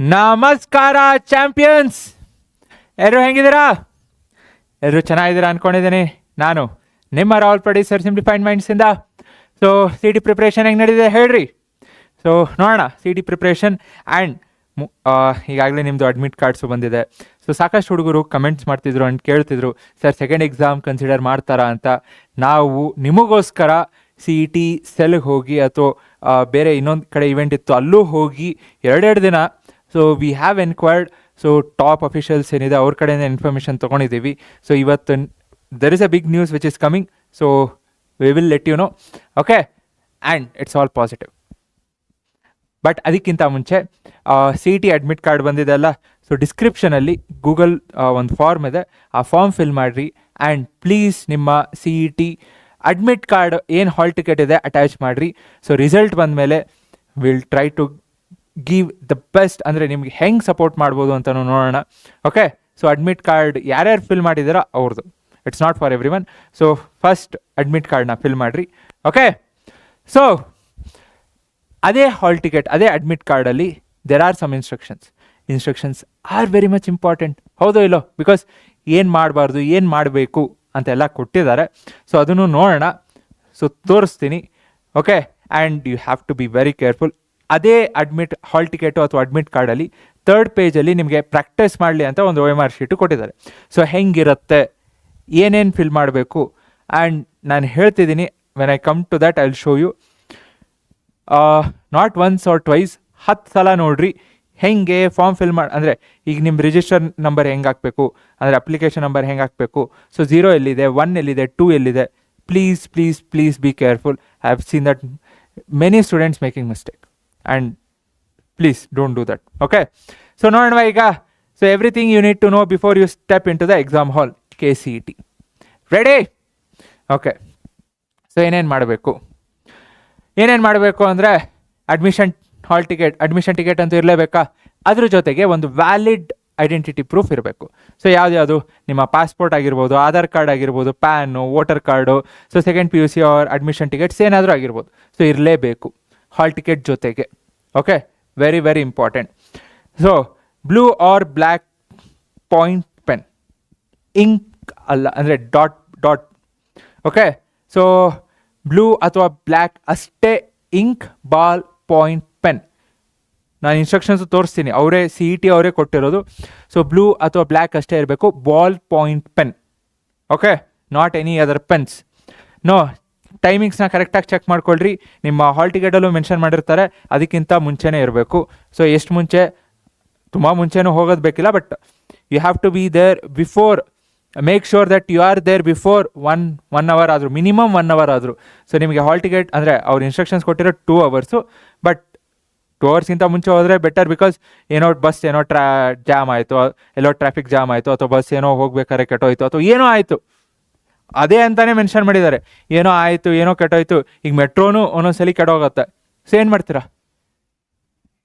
ನಮಸ್ಕಾರ ಚಾಂಪಿಯನ್ಸ್. ಎಲ್ಲರೂ ಹೆಂಗಿದ್ದೀರಾ? ಎಲ್ಲರೂ ಚೆನ್ನಾಗಿದ್ದೀರಾ ಅಂದ್ಕೊಂಡಿದ್ದೀನಿ. ನಾನು ನಿಮ್ಮ ರಾಹುಲ್ ಪ್ರೊಡ್ಯೂಸರ್ ಸಿಂಪ್ಲಿಫೈಡ್ ಮೈಂಡ್ಸಿಂದ. ಸೊ ಸಿ ಟಿ ಪ್ರಿಪ್ರೇಷನ್ ಹೆಂಗೆ ನಡೀತಿದೆ ಹೇಳ್ರಿ. ಸೊ ನೋಡೋಣ ಸಿ ಟಿ ಪ್ರಿಪ್ರೇಷನ್. ಆ್ಯಂಡ್ ಈಗಾಗಲೇ ನಿಮ್ಮದು ಅಡ್ಮಿಟ್ ಕಾರ್ಡ್ಸು ಬಂದಿದೆ. ಸೊ ಸಾಕಷ್ಟು ಹುಡುಗರು ಕಮೆಂಟ್ಸ್ ಮಾಡ್ತಿದ್ರು ಆ್ಯಂಡ್ ಕೇಳ್ತಿದ್ರು, ಸರ್ ಸೆಕೆಂಡ್ ಎಕ್ಸಾಮ್ ಕನ್ಸಿಡರ್ ಮಾಡ್ತಾರಾ ಅಂತ. ನಾವು ನಿಮಗೋಸ್ಕರ ಸಿ ಇ ಟಿ ಸೆಲ್ಗೆ ಹೋಗಿ ಅಥವಾ ಬೇರೆ ಇನ್ನೊಂದು ಕಡೆ ಇವೆಂಟ್ ಇತ್ತು ಅಲ್ಲೂ ಹೋಗಿ ಎರಡೆರಡು ದಿನ so we have enquired. So top officials ಏನಿದೆ ಅವ್ರ ಕಡೆಯಿಂದ ಇನ್ಫಾರ್ಮೇಷನ್ ತೊಗೊಂಡಿದ್ದೀವಿ. ಸೊ ಇವತ್ತು there is a big news which is coming. So we will let you know. Okay, and it's all positive. But ಅದಕ್ಕಿಂತ ಮುಂಚೆ C E T admit card ಬಂದಿದೆ ಅಲ್ಲ, so ಡಿಸ್ಕ್ರಿಪ್ಷನಲ್ಲಿ ಗೂಗಲ್ ಒಂದು ಫಾರ್ಮ್ ಇದೆ, ಆ ಫಾರ್ಮ್ ಫಿಲ್ ಮಾಡಿರಿ. ಆ್ಯಂಡ್ ಪ್ಲೀಸ್ ನಿಮ್ಮ C E T admit card ಏನು ಹಾಲ್ ಟಿಕೆಟ್ ಇದೆ ಅಟ್ಯಾಚ್ ಮಾಡಿರಿ. ಸೊ ರಿಸಲ್ಟ್ ಬಂದಮೇಲೆ will try to give the best, ಅಂದರೆ ನಿಮ್ಗೆ ಹೆಂಗೆ ಸಪೋರ್ಟ್ ಮಾಡ್ಬೋದು ಅಂತಲೂ ನೋಡೋಣ. ಓಕೆ, ಸೊ ಅಡ್ಮಿಟ್ ಕಾರ್ಡ್ ಯಾರ್ಯಾರು ಫಿಲ್ ಮಾಡಿದಾರೋ ಅವ್ರದ್ದು, it's not for everyone. So first admit ಕಾರ್ಡ್ನ ಫಿಲ್ ಮಾಡಿರಿ. ಓಕೆ, ಸೊ ಅದೇ ಹಾಲ್ ಟಿಕೆಟ್, ಅದೇ ಅಡ್ಮಿಟ್ ಕಾರ್ಡಲ್ಲಿ there are some instructions are very much important. ಹೌದೋ ಇಲ್ಲೋ? ಬಿಕಾಸ್ ಏನು ಮಾಡಬಾರ್ದು, ಏನು ಮಾಡಬೇಕು ಅಂತೆಲ್ಲ ಕೊಟ್ಟಿದ್ದಾರೆ. ಸೊ ಅದನ್ನು ನೋಡೋಣ. ಸೊ ತೋರಿಸ್ತೀನಿ. Okay, and you have to be very careful. ಅದೇ ಹಾಲ್ ಟಿಕೆಟು ಅಥವಾ ಅಡ್ಮಿಟ್ ಕಾರ್ಡಲ್ಲಿ ಥರ್ಡ್ ಪೇಜಲ್ಲಿ ನಿಮಗೆ ಪ್ರಾಕ್ಟೀಸ್ ಮಾಡಲಿ ಅಂತ ಒಂದು OMR ಶೀಟು ಕೊಟ್ಟಿದ್ದಾರೆ. ಸೊ ಹೆಂಗಿರುತ್ತೆ, ಏನೇನು ಫಿಲ್ ಮಾಡಬೇಕು, ಆ್ಯಂಡ್ ನಾನು ಹೇಳ್ತಿದ್ದೀನಿ, when I come to that I will show you. Not once or twice, 10 ಸಲ ನೋಡಿರಿ ಹೆಂಗೆ ಫಾರ್ಮ್ ಫಿಲ್ ಮಾಡಿ. ಅಂದರೆ ಈಗ ನಿಮ್ಮ ರಿಜಿಸ್ಟರ್ ನಂಬರ್ ಹೆಂಗೆ ಹಾಕಬೇಕು, ಅಂದರೆ ಅಪ್ಲಿಕೇಶನ್ ನಂಬರ್ ಹೆಂಗೆ ಹಾಕಬೇಕು. ಸೊ 0 ಎಲ್ಲಿದೆ, 1 ಎಲ್ಲಿದೆ, 2 ಎಲ್ಲಿದೆ. Please please please be careful. I have seen that many students making mistake, and please don't do that. Okay, so ನೋಡೋಣ ಈಗ. So everything you need to know before you step into the exam hall KCET. Ready? Okay, so ಏನೇನು ಮಾಡಬೇಕು ಅಂದರೆ admission ticket ಅಂತೂ ಇರಲೇಬೇಕಾ. ಅದ್ರ ಜೊತೆಗೆ ಒಂದು valid identity proof ಇರಬೇಕು. ಸೊ ಯಾವುದು, ನಿಮ್ಮ ಪಾಸ್ಪೋರ್ಟ್ ಆಗಿರ್ಬೋದು, ಆಧಾರ್ ಕಾರ್ಡ್ ಆಗಿರ್ಬೋದು, PAN, voter card, so second PUC or admission tickets ಏನಾದರೂ ಆಗಿರ್ಬೋದು. ಸೊ ಇರಲೇಬೇಕು ಹಾಲ್ ಟಿಕೆಟ್ ಜೊತೆಗೆ. Okay, very very important. So blue or black point pen, ink ಅಲ್ಲ, ಅಂದರೆ ಡಾಟ್. ಓಕೆ, ಸೊ ಬ್ಲೂ ಅಥವಾ ಬ್ಲ್ಯಾಕ್ ಅಷ್ಟೇ, ಇಂಕ್, ಬಾಲ್, ಪಾಯಿಂಟ್, ಪೆನ್. ನಾನು instructions ತೋರಿಸ್ತೀನಿ, ಅವರೇ CET ಅವರೇ ಕೊಟ್ಟಿರೋದು. ಸೊ ಬ್ಲೂ ಅಥವಾ ಬ್ಲ್ಯಾಕ್ ಅಷ್ಟೇ ಇರಬೇಕು, ball, point, pen. Okay, not any other pens. No, ಟೈಮಿಂಗ್ಸ್ನ ಕರೆಕ್ಟಾಗಿ ಚೆಕ್ ಮಾಡ್ಕೊಳ್ರಿ. ನಿಮ್ಮ ಹಾಲ್ ಟಿಕೆಟಲ್ಲೂ ಮೆನ್ಷನ್ ಮಾಡಿರ್ತಾರೆ, ಅದಕ್ಕಿಂತ ಮುಂಚೆನೇ ಇರಬೇಕು. ಸೊ ಎಷ್ಟು ಮುಂಚೆ, ತುಂಬ ಮುಂಚೆನೂ ಹೋಗೋದು ಬೇಕಿಲ್ಲ, but you have to be there before. Make sure that you are there before one hour ಆದರೂ, ಮಿನಿಮಮ್ 1 ಅವರ್ ಆದರೂ. ಸೊ ನಿಮಗೆ ಹಾಲ್ ಟಿಕೆಟ್ ಅಂದರೆ ಅವ್ರು ಇನ್ಸ್ಟ್ರಕ್ಷನ್ಸ್ ಕೊಟ್ಟಿರೋ 2 ಅವರ್ಸು, ಬಟ್ 2 ಅವರ್ಸ್ಗಿಂತ ಮುಂಚೆ ಹೋದರೆ ಬೆಟರ್. ಬಿಕಾಸ್ ಬಸ್ ಏನೋ ಜಾಮ್ ಆಯಿತು, ಎಲ್ಲೋ ಟ್ರಾಫಿಕ್ ಜಾಮ್ ಆಯಿತು, ಅಥವಾ ಬಸ್ ಏನೋ ಹೋಗ್ಬೇಕಾದ್ರೆ ಕೆಟ್ಟೋಯ್ತು, ಅಥವಾ ಏನೋ ಆಯಿತು, ಅದೇ ಅಂತಲೇ ಮೆನ್ಷನ್ ಮಾಡಿದ್ದಾರೆ. ಏನೋ ಆಯಿತು, ಏನೋ ಕೆಟ್ಟೋಯ್ತು. ಈಗ ಮೆಟ್ರೋನು ಒಂದೊಂದ್ಸಲಿ ಕೆಟ್ಟೋಗುತ್ತೆ. ಸೊ ಏನು ಮಾಡ್ತೀರಾ?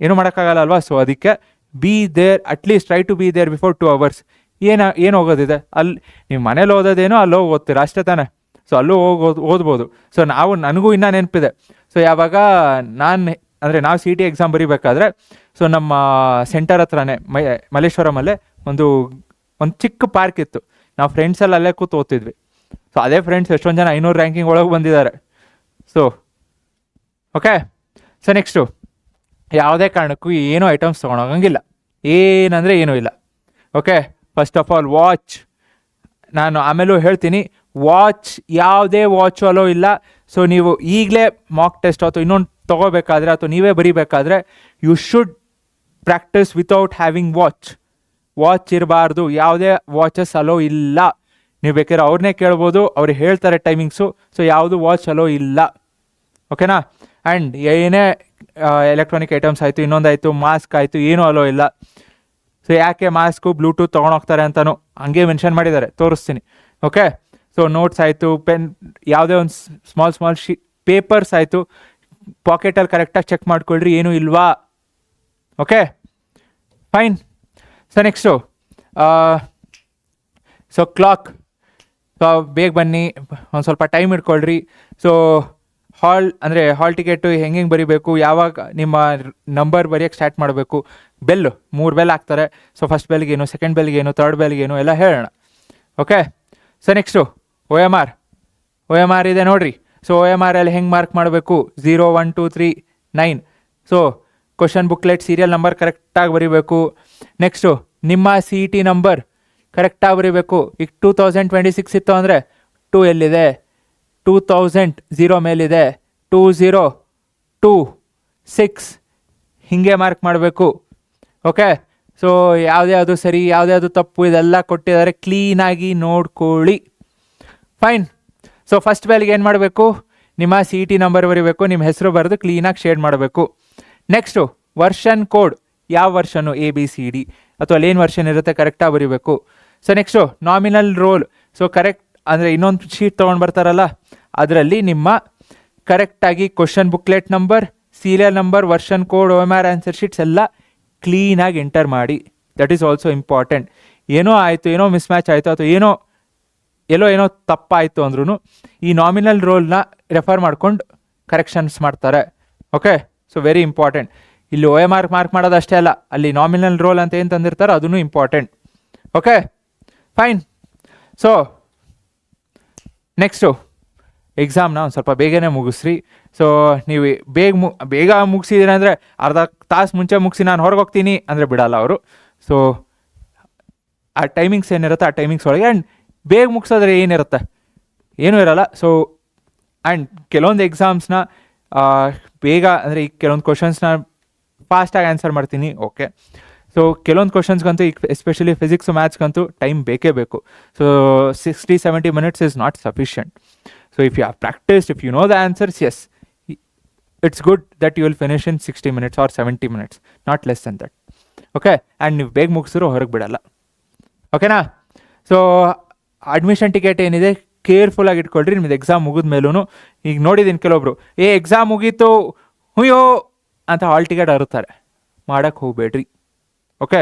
ಏನೂ ಮಾಡೋಕ್ಕಾಗಲ್ಲ ಅಲ್ವಾ? ಸೊ ಅದಕ್ಕೆ be there, at least try to be there before 2 hours. ಏನು ಹೋಗೋದಿದೆ? ಅಲ್ಲಿ ನೀವು ಮನೇಲಿ ಓದೋದೇನೋ ಅಲ್ಲಿ ಹೋಗಿ ಓದ್ತೀರಾ ಅಷ್ಟೇ ತಾನೇ. ಸೊ ಅಲ್ಲೂ ಓದ್ಬೋದು. ಸೊ ನನಗೂ ಇನ್ನೂ ನೆನಪಿದೆ. ಸೊ ಯಾವಾಗ ನಾವು CET ಎಕ್ಸಾಮ್ ಬರೀಬೇಕಾದ್ರೆ, ಸೊ ನಮ್ಮ ಸೆಂಟರ್ ಹತ್ರನೇ ಮಲ್ಲೇಶ್ವರಮಲ್ಲೇ ಒಂದು ಚಿಕ್ಕ ಪಾರ್ಕ್ ಇತ್ತು. ನಾವು ಫ್ರೆಂಡ್ಸಲ್ಲಿ ಅಲ್ಲೇ ಕೂತು ಓದ್ತಿದ್ವಿ. ಸೊ ಅದೇ ಫ್ರೆಂಡ್ಸ್ ಎಷ್ಟೊಂದು ಜನ 500 ರ್ಯಾಂಕಿಂಗ್ ಒಳಗೆ ಬಂದಿದ್ದಾರೆ. ಸೊ ಓಕೆ, ಸೊ ನೆಕ್ಸ್ಟು ಯಾವುದೇ ಕಾರಣಕ್ಕೂ ಏನೂ ಐಟಮ್ಸ್ ತೊಗೊಳೋಂಗಿಲ್ಲ. ಏನಂದರೆ ಏನೂ ಇಲ್ಲ. Okay, first of all watch, ನಾನು ಆಮೇಲೂ ಹೇಳ್ತೀನಿ, ವಾಚ್ ಯಾವುದೇ ವಾಚ್ ಅಲೋ ಇಲ್ಲ. ಸೊ ನೀವು ಈಗಲೇ ಮಾಕ್ ಟೆಸ್ಟ್ ಅಥವಾ ಇನ್ನೊಂದು ತೊಗೋಬೇಕಾದ್ರೆ, ಅಥವಾ ನೀವೇ ಬರೀಬೇಕಾದ್ರೆ, you should practice without having watch ಇರಬಾರ್ದು. ಯಾವುದೇ ವಾಚಸ್ ಅಲೋ ಇಲ್ಲ. ನೀವು ಬೇಕಾದ್ರೆ ಅವ್ರನ್ನೇ ಕೇಳ್ಬೋದು, ಅವ್ರು ಹೇಳ್ತಾರೆ ಟೈಮಿಂಗ್ಸು. ಸೊ ಯಾವುದು ವಾಚ್ ಅಲೋ ಇಲ್ಲ. ಓಕೆನಾ? ಆ್ಯಂಡ್ ಏನೇ ಎಲೆಕ್ಟ್ರಾನಿಕ್ ಐಟಮ್ಸ್ ಆಯಿತು, ಇನ್ನೊಂದಾಯಿತು, ಮಾಸ್ಕ್ ಆಯಿತು, ಏನೂ ಅಲೋ ಇಲ್ಲ. ಸೊ ಯಾಕೆ ಮಾಸ್ಕು, ಬ್ಲೂಟೂತ್ ತೊಗೊಂಡೋಗ್ತಾರೆ ಅಂತಲೂ ಹಂಗೆ ಮೆನ್ಷನ್ ಮಾಡಿದ್ದಾರೆ, ತೋರಿಸ್ತೀನಿ. ಓಕೆ, ಸೊ ನೋಟ್ಸ್ ಆಯಿತು, ಪೆನ್, ಯಾವುದೇ ಒಂದು ಸ್ಮಾಲ್ ಪೇಪರ್ಸ್ ಆಯಿತು, ಪಾಕೆಟಲ್ಲಿ ಕರೆಕ್ಟಾಗಿ ಚೆಕ್ ಮಾಡ್ಕೊಳ್ರಿ, ಏನೂ ಇಲ್ವಾ. Okay, fine. So next clock. So ಬೇಗ ಬನ್ನಿ, ಒಂದು ಸ್ವಲ್ಪ ಟೈಮ್ ಇಟ್ಕೊಳ್ರಿ. ಸೊ ಹಾಲ್ ಟಿಕೆಟು ಹೆಂಗೆ ಬರೀಬೇಕು, ಯಾವಾಗ ನಿಮ್ಮ ನಂಬರ್ ಬರೆಯೋಕ್ಕೆ ಸ್ಟಾರ್ಟ್ ಮಾಡಬೇಕು, ಬೆಲ್ಲು 3 ಬೆಲ್ ಹಾಕ್ತಾರೆ. ಸೊ ಫಸ್ಟ್ ಬೆಲ್ಗೇನು, ಸೆಕೆಂಡ್ ಬೆಲ್ಗೇನು, ಥರ್ಡ್ ಬೆಲ್ಗೇನು ಎಲ್ಲ ಹೇಳೋಣ. Okay, so next O M R ಇದೆ ನೋಡಿರಿ. ಸೊ ಒ ಎಮ್ ಆರಲ್ಲಿ ಹೆಂಗೆ ಮಾರ್ಕ್ ಮಾಡಬೇಕು, 0 1 2 3 9. So question booklet serial number ಕರೆಕ್ಟಾಗಿ ಬರೀಬೇಕು. ನೆಕ್ಸ್ಟು ನಿಮ್ಮ ಸಿ ಇ ಟಿ ನಂಬರ್ ಕರೆಕ್ಟಾಗಿ ಬರೀಬೇಕು. ಈಗ 2026 ಇತ್ತು ಅಂದರೆ 2 ಎಲ್ಲಿದೆ, 2000 0 ಮೇಲಿದೆ, 20 2 6 ಹೀಗೆ ಮಾರ್ಕ್ ಮಾಡಬೇಕು. ಓಕೆ, ಸೊ ಯಾವುದೇ ಸರಿ ಯಾವುದೇ ತಪ್ಪು ಇದೆಲ್ಲ ಕೊಟ್ಟಿದ್ದಾರೆ, ಕ್ಲೀನಾಗಿ ನೋಡ್ಕೊಳ್ಳಿ. ಫೈನ್. ಸೊ ಫಸ್ಟ್ ಬೆಲ್ಗೆ ಏನು ಮಾಡಬೇಕು, ನಿಮ್ಮ ಸಿ ಇ ಟಿ ನಂಬರ್ ಬರೀಬೇಕು, ನಿಮ್ಮ ಹೆಸರು ಬರೆದು ಕ್ಲೀನಾಗಿ ಶೇಡ್ ಮಾಡಬೇಕು. ನೆಕ್ಸ್ಟು ವರ್ಷನ್ ಕೋಡ್, ಯಾವ ವರ್ಷನು ABCD ಅಥವಾ ಅಲ್ಲೇನು ವರ್ಷನ್ ಇರುತ್ತೆ ಕರೆಕ್ಟಾಗಿ ಬರೀಬೇಕು. So next nominal roll. So correct ಅಂದರೆ ಇನ್ನೊಂದು ಶೀಟ್ ತೊಗೊಂಡು ಬರ್ತಾರಲ್ಲ, ಅದರಲ್ಲಿ ನಿಮ್ಮ ಕರೆಕ್ಟಾಗಿ question booklet number, serial number, version code, OMR answer sheets ಎಲ್ಲ ಕ್ಲೀನಾಗಿ ಎಂಟರ್ ಮಾಡಿ. That is also important. ಏನೋ ಆಯಿತು, ಏನೋ ಮಿಸ್ ಮ್ಯಾಚ್ ಆಯಿತು ಅಥವಾ ಏನೋ ತಪ್ಪಾಯಿತು ಅಂದ್ರೂ ಈ ನಾಮಿನಲ್ ರೋಲ್ನ ರೆಫರ್ ಮಾಡ್ಕೊಂಡು ಕರೆಕ್ಷನ್ಸ್ ಮಾಡ್ತಾರೆ. Okay, so very important. ಇಲ್ಲಿ OMR ಮಾರ್ಕ್ ಮಾಡೋದು ಅಷ್ಟೇ ಅಲ್ಲ, ಅಲ್ಲಿ ನಾಮಿನಲ್ ರೋಲ್ ಅಂತ ಏನು ತಂದಿರ್ತಾರೋ ಅದೂ important. Okay, fine. So next ಎಕ್ಸಾಮ್ನ ಒಂದು ಸ್ವಲ್ಪ ಬೇಗನೆ ಮುಗಿಸ್ರಿ. ಸೊ ನೀವು ಬೇಗ ಮುಗಿಸಿದ್ದೀರಿ ಅಂದರೆ ಅರ್ಧ ತಾಸು ಮುಂಚೆ ಮುಗಿಸಿ ನಾನು ಹೊರಗೆ ಹೋಗ್ತೀನಿ ಅಂದರೆ ಬಿಡಲ್ಲ ಅವರು. ಸೊ ಆ ಟೈಮಿಂಗ್ಸ್ ಏನಿರುತ್ತೆ ಆ ಟೈಮಿಂಗ್ಸ್ ಒಳಗೆ, ಆ್ಯಂಡ್ ಬೇಗ ಮುಗಿಸೋದ್ರೆ ಏನಿರುತ್ತೆ, ಏನೂ ಇರಲ್ಲ. ಸೊ ಆ್ಯಂಡ್ ಕೆಲವೊಂದು ಎಕ್ಸಾಮ್ಸ್ನ ಬೇಗ ಅಂದರೆ ಈಗ ಕೆಲವೊಂದು ಕ್ವಶನ್ಸ್ನ ಫಾಸ್ಟಾಗಿ ಆನ್ಸರ್ ಮಾಡ್ತೀನಿ. ಓಕೆ, ಸೊ ಕೆಲವೊಂದು ಕ್ವಶನ್ಸ್ಗಂತೂ ಈಗ ಎಸ್ಪೆಷಲಿ ಫಿಸಿಕ್ಸು ಮ್ಯಾಥ್ಸ್ಗಂತೂ ಟೈಮ್ ಬೇಕೇ ಬೇಕು. So 60-70 minutes is not sufficient. So if you have practiced, if you know the answers, yes, it's good that you will finish in 60 minutes or 70 minutes, not less than that. Okay, and ನೀವು ಬೇಗ ಮುಗಿಸಿದ್ರು ಹೊರಗೆ ಬಿಡಲ್ಲ. ಓಕೆನಾ? So admission ticket ಏನಿದೆ ಕೇರ್ಫುಲ್ಲಾಗಿ ಇಟ್ಕೊಳ್ರಿ. ನಿಮ್ಮದು exam ಮುಗಿದ ಮೇಲೂ ಈಗ ನೋಡಿದ್ದೀನಿ ಕೆಲವೊಬ್ರು ಎಕ್ಸಾಮ್ ಮುಗೀತು ಹುಯ್ಯೋ ಅಂತ ಹಾಲ್ ಟಿಕೆಟ್ ಅರುತ್ತಾರೆ. ಮಾಡೋಕ್ಕೆ ಹೋಗಬೇಡ್ರಿ. ಓಕೆ,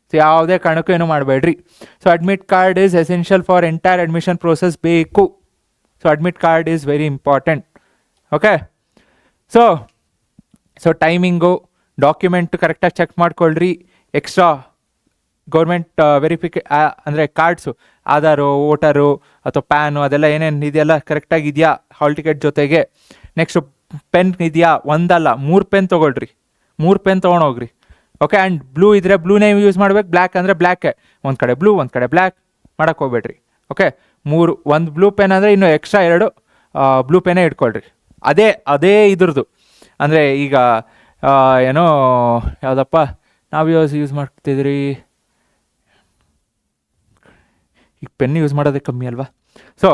ಸೊ ಯಾವುದೇ ಕಾರಣಕ್ಕೂ ಏನೂ ಮಾಡಬೇಡ್ರಿ. So admit card is essential for entire admission process, ಬೇಕು. So admit card is very important. Okay, so timing, document ಕರೆಕ್ಟಾಗಿ ಚೆಕ್ ಮಾಡ್ಕೊಳ್ರಿ. ಎಕ್ಸ್ಟ್ರಾ ಗೌರ್ಮೆಂಟ್ ಅಂದರೆ ಕಾರ್ಡ್ಸು, ಆಧಾರು, ವೋಟರು ಅಥವಾ ಪ್ಯಾನು ಅದೆಲ್ಲ ಏನೇನು ಇದೆಯಲ್ಲ ಕರೆಕ್ಟಾಗಿ ಇದೆಯಾ ಹಾಲ್ ಟಿಕೆಟ್ ಜೊತೆಗೆ. ನೆಕ್ಸ್ಟು ಪೆನ್ ಇದೆಯಾ, ಒಂದಲ್ಲ 3 ಪೆನ್ ತೊಗೊಳ್ರಿ, 3 ಪೆನ್ ತೊಗೊಂಡೋಗ್ರಿ. ಓಕೆ, ಆ್ಯಂಡ್ ಬ್ಲೂ ಇದ್ದರೆ ಬ್ಲೂನೇ ಯೂಸ್ ಮಾಡ್ಬೇಕು, ಬ್ಲ್ಯಾಕ್ ಅಂದರೆ ಬ್ಲ್ಯಾಕೆ. ಒಂದು ಕಡೆ ಬ್ಲೂ ಒಂದು ಕಡೆ ಬ್ಲ್ಯಾಕ್ ಮಾಡೋಕ್ಕೆ ಹೋಗ್ಬೇಡ್ರಿ. ಓಕೆ, 3 ಒಂದು ಬ್ಲೂ ಪೆನ್ ಅಂದರೆ ಇನ್ನೂ ಎಕ್ಸ್ಟ್ರಾ 2 ಬ್ಲೂ ಪೆನ್ನೇ ಇಟ್ಕೊಳ್ರಿ. ಅದೇ ಇದ್ರದ್ದು ಅಂದರೆ ಈಗ ಏನೋ ಯಾವುದಪ್ಪ ನಾವು ಯೂಸ್ ಮಾಡ್ತಿದ್ರಿ, ಈಗ ಪೆನ್ ಯೂಸ್ ಮಾಡೋದೇ ಕಮ್ಮಿ ಅಲ್ವಾ. ಸೊ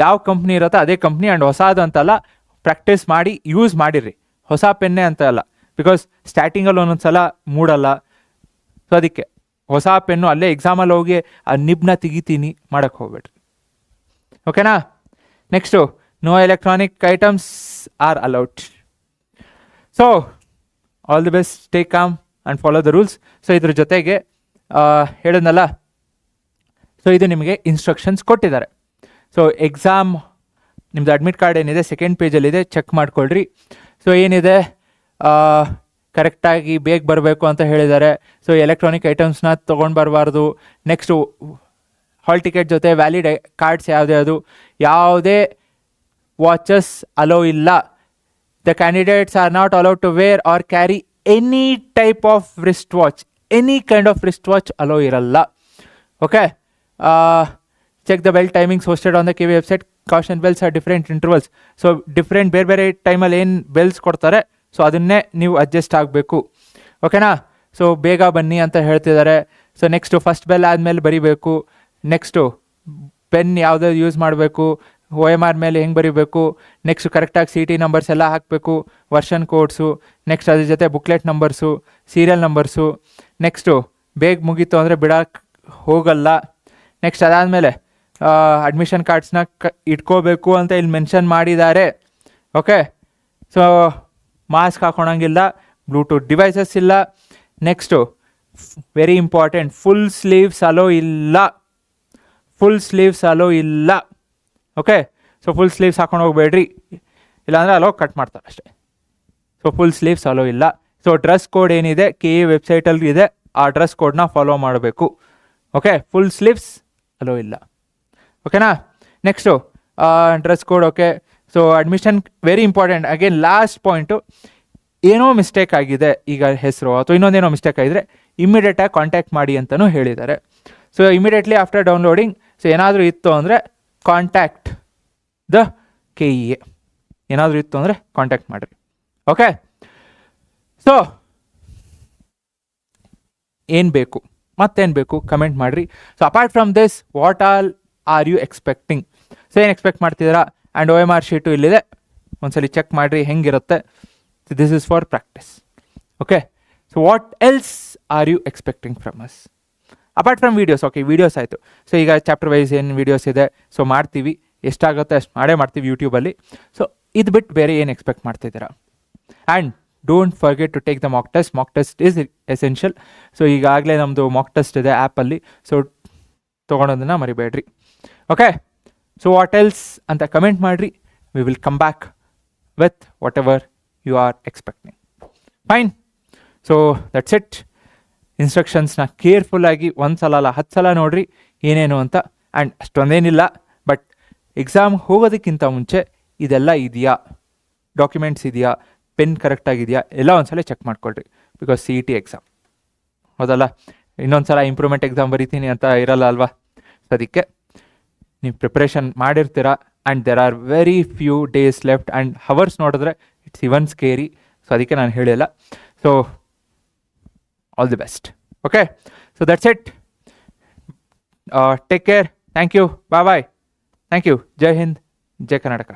ಯಾವ ಕಂಪ್ನಿ ಇರುತ್ತೋ ಅದೇ ಕಂಪ್ನಿ, ಆ್ಯಂಡ್ ಹೊಸದು ಅಂತಲ್ಲ, ಪ್ರಾಕ್ಟೀಸ್ ಮಾಡಿ ಯೂಸ್ ಮಾಡಿರಿ. ಹೊಸ ಪೆನ್ನೇ ಅಂತ ಅಲ್ಲ, ಬಿಕಾಸ್ ಸ್ಟಾರ್ಟಿಂಗಲ್ಲಿ ಒಂದೊಂದು ಸಲ ಮೂಡಲ್ಲ. ಸೊ ಅದಕ್ಕೆ ಹೊಸ ಪೆನ್ನು ಅಲ್ಲೇ ಎಕ್ಸಾಮಲ್ಲಿ ಹೋಗಿ ಆ ನಿಬ್ನ ತೆಗಿತೀನಿ ಮಾಡೋಕ್ಕೆ ಹೋಗ್ಬೇಡ್ರಿ. ಓಕೆನಾ? Next no electronic items are allowed. So all the best, stay calm and follow the rules. So ಇದ್ರ ಜೊತೆಗೆ ಹೇಳಿದ್ನಲ್ಲ, ಸೊ ಇದು ನಿಮಗೆ ಇನ್ಸ್ಟ್ರಕ್ಷನ್ಸ್ ಕೊಟ್ಟಿದ್ದಾರೆ. ಸೊ ಎಕ್ಸಾಮ್ ನಿಮ್ಮದು ಅಡ್ಮಿಟ್ ಕಾರ್ಡ್ ಏನಿದೆ ಸೆಕೆಂಡ್ ಪೇಜಲ್ಲಿದೆ, ಚೆಕ್ ಮಾಡ್ಕೊಳ್ರಿ. ಸೊ ಏನಿದೆ ಕರೆಕ್ಟಾಗಿ ಬೇಗ ಬರಬೇಕು ಅಂತ ಹೇಳಿದ್ದಾರೆ. ಸೊ ಎಲೆಕ್ಟ್ರಾನಿಕ್ ಐಟಮ್ಸ್ನ ತೊಗೊಂಡು ಬರಬಾರ್ದು. ನೆಕ್ಸ್ಟು ಹಾಲ್ ಟಿಕೆಟ್ ಜೊತೆ ವ್ಯಾಲಿಡ್ ಕಾರ್ಡ್ಸ್ ಯಾವುದೇ ವಾಚಸ್ ಅಲೋ ಇಲ್ಲ. The candidates are not allowed to wear or carry any type of wrist watch, any kind of wrist watch allow ಇರಲ್ಲ. Okay, check the bell timings hosted on the KV website. Caution bells are different intervals. So different ಬೇರೆ ಟೈಮಲ್ಲಿ ಏನು bells ಕೊಡ್ತಾರೆ, so ಅದನ್ನೇ ನೀವು adjust ಆಗಬೇಕು. ಓಕೆನಾ? So ಬೇಗ ಬನ್ನಿ ಅಂತ ಹೇಳ್ತಿದ್ದಾರೆ. ಸೊ ನೆಕ್ಸ್ಟು ಫಸ್ಟ್ ಬೆಲ್ ಆದಮೇಲೆ ಬರೀಬೇಕು. ನೆಕ್ಸ್ಟು ಪೆನ್ ಯಾವುದೇ ಯೂಸ್ ಮಾಡಬೇಕು, OMR ಮೇಲೆ ಹೆಂಗೆ ಬರೀಬೇಕು. ನೆಕ್ಸ್ಟು ಕರೆಕ್ಟಾಗಿ CT ನಂಬರ್ಸ್ ಎಲ್ಲ ಹಾಕಬೇಕು, ವರ್ಷನ್ ಕೋಡ್ಸು. ನೆಕ್ಸ್ಟ್ ಅದ್ರ ಜೊತೆ booklet numbers, serial numbers. Next ಬೇಗ ಮುಗೀತು ಅಂದರೆ ಬಿಡೋಕ್ಕೆ ಹೋಗಲ್ಲ. ನೆಕ್ಸ್ಟ್ ಅದಾದಮೇಲೆ ಅಡ್ಮಿಷನ್ ಕಾರ್ಡ್ಸ್ನ ಇಟ್ಕೋಬೇಕು ಅಂತ ಇಲ್ಲಿ ಮೆನ್ಷನ್ ಮಾಡಿದ್ದಾರೆ. ಓಕೆ, ಸೊ ಮಾಸ್ಕ್ ಹಾಕೊಳಂಗಿಲ್ಲ, ಬ್ಲೂಟೂತ್ ಡಿವೈಸಸ್ ಇಲ್ಲ. Next very important, full sleeves allow ಇಲ್ಲ. ಓಕೆ, ಸೊ ಫುಲ್ ಸ್ಲೀವ್ಸ್ ಹಾಕೊಂಡು ಹೋಗಬೇಡ್ರಿ. ಇಲ್ಲಾಂದರೆ ಅಲೋ ಕಟ್ ಮಾಡ್ತಾರೆ ಅಷ್ಟೇ. ಸೊ ಫುಲ್ ಸ್ಲೀವ್ಸ್ ಅಲೋ ಇಲ್ಲ. ಸೊ ಡ್ರೆಸ್ ಕೋಡ್ ಏನಿದೆ KE ವೆಬ್ಸೈಟಲ್ಲಿ ಇದೆ, ಆ ಡ್ರೆಸ್ ಕೋಡ್ನ ಫಾಲೋ ಮಾಡಬೇಕು. ಓಕೆ, ಫುಲ್ ಸ್ಲೀವ್ಸ್ ಅಲೋ ಇಲ್ಲ. ಓಕೆನಾ? Next dress code. Okay, so admission very important. Again last point, ಏನೋ ಮಿಸ್ಟೇಕ್ ಆಗಿದೆ, ಈಗ ಹೆಸರು ಅಥವಾ ಇನ್ನೊಂದೇನೋ ಮಿಸ್ಟೇಕ್ ಆಗಿದ್ರೆ ಇಮ್ಮಿಡಿಯೇಟಾಗಿ ಕಾಂಟ್ಯಾಕ್ಟ್ ಮಾಡಿ ಅಂತಲೂ ಹೇಳಿದ್ದಾರೆ. So immediately after downloading so ಏನಾದರೂ ಇತ್ತು ಅಂದರೆ ಕಾಂಟ್ಯಾಕ್ಟ್ ದ KEA, ಏನಾದರೂ ಇತ್ತು ಅಂದರೆ ಕಾಂಟ್ಯಾಕ್ಟ್ ಮಾಡಿರಿ. ಓಕೆ, ಸೊ ಏನು ಬೇಕು ಮತ್ತೇನು ಬೇಕು ಕಮೆಂಟ್ ಮಾಡಿರಿ. So apart from this, what all are you expecting? So ಏನು ಎಕ್ಸ್ಪೆಕ್ಟ್ ಮಾಡ್ತಿದ್ದೀರಾ? ಆ್ಯಂಡ್ OMR ಶೀಟು ಇಲ್ಲಿದೆ, ಒಂದ್ಸಲಿ ಚೆಕ್ ಮಾಡಿರಿ ಹೆಂಗಿರುತ್ತೆ. This is for practice. Okay, so what else are you expecting from us apart from videos? Okay, videos ಆಯಿತು. So ಈಗ chapter wise ಏನು videos ಇದೆ ಸೊ ಮಾಡ್ತೀವಿ, ಎಷ್ಟಾಗುತ್ತೆ ಅಷ್ಟು ಮಾಡೇ ಮಾಡ್ತೀವಿ ಯೂಟ್ಯೂಬಲ್ಲಿ. ಸೊ ಇದು ಬಿಟ್ಟು ಬೇರೆ ಏನು ಎಕ್ಸ್ಪೆಕ್ಟ್ ಮಾಡ್ತಿದ್ದೀರಾ? And don't forget to take the mock test. Mock test is essential. So ಈಗಾಗಲೇ ನಮ್ಮದು ಮಾಕ್ ಟೆಸ್ಟ್ ಇದೆ ಆ್ಯಪಲ್ಲಿ, ಸೊ ತೊಗೊಳೋದನ್ನು ಮರಿಬೇಡ್ರಿ. ಓಕೆ, ಸೊ ವಾಟ್ ಎಲ್ಸ್ ಅಂತ ಕಮೆಂಟ್ ಮಾಡಿರಿ. We will come back with whatever you are expecting. Fine. So that's it. ಇನ್ಸ್ಟ್ರಕ್ಷನ್ಸ್ನ ಕೇರ್ಫುಲ್ಲಾಗಿ ಒಂದು ಸಲ ಅಲ್ಲ 10 ಸಲ ನೋಡಿರಿ ಏನೇನು ಅಂತ. ಆ್ಯಂಡ್ ಅಷ್ಟೊಂದೇನಿಲ್ಲ, ಬಟ್ ಎಕ್ಸಾಮ್ ಹೋಗೋದಕ್ಕಿಂತ ಮುಂಚೆ ಇದೆಲ್ಲ ಇದೆಯಾ, ಡಾಕ್ಯುಮೆಂಟ್ಸ್ ಇದೆಯಾ, ಪೆನ್ ಕರೆಕ್ಟಾಗಿದೆಯಾ ಎಲ್ಲ ಒಂದ್ಸಲ ಚೆಕ್ ಮಾಡ್ಕೊಳ್ರಿ. ಬಿಕಾಸ್ CET ಎಕ್ಸಾಮ್ ಹೌದಲ್ಲ, ಇನ್ನೊಂದು ಸಲ ಇಂಪ್ರೂವ್ಮೆಂಟ್ ಎಕ್ಸಾಮ್ ಬರೀತೀನಿ ಅಂತ ಇರಲ್ಲ ಅಲ್ವಾ. ಸೊ ಅದಕ್ಕೆ ನೀವು ಪ್ರಿಪ್ರೇಷನ್ ಮಾಡಿರ್ತೀರ. And there are very few days left. And hours ನೋಡಿದ್ರೆ ಇಟ್ಸ್ ಇವನ್ ಸ್ಕೇರಿ. ಸೊ ಅದಕ್ಕೆ ನಾನು ಹೇಳಿಲ್ಲ. So all the best. Okay, so that's it. Take care. Thank you. Bye bye. Thank you. ಜೈ ಹಿಂದ್, ಜೈ ಕರ್ನಾಟಕ.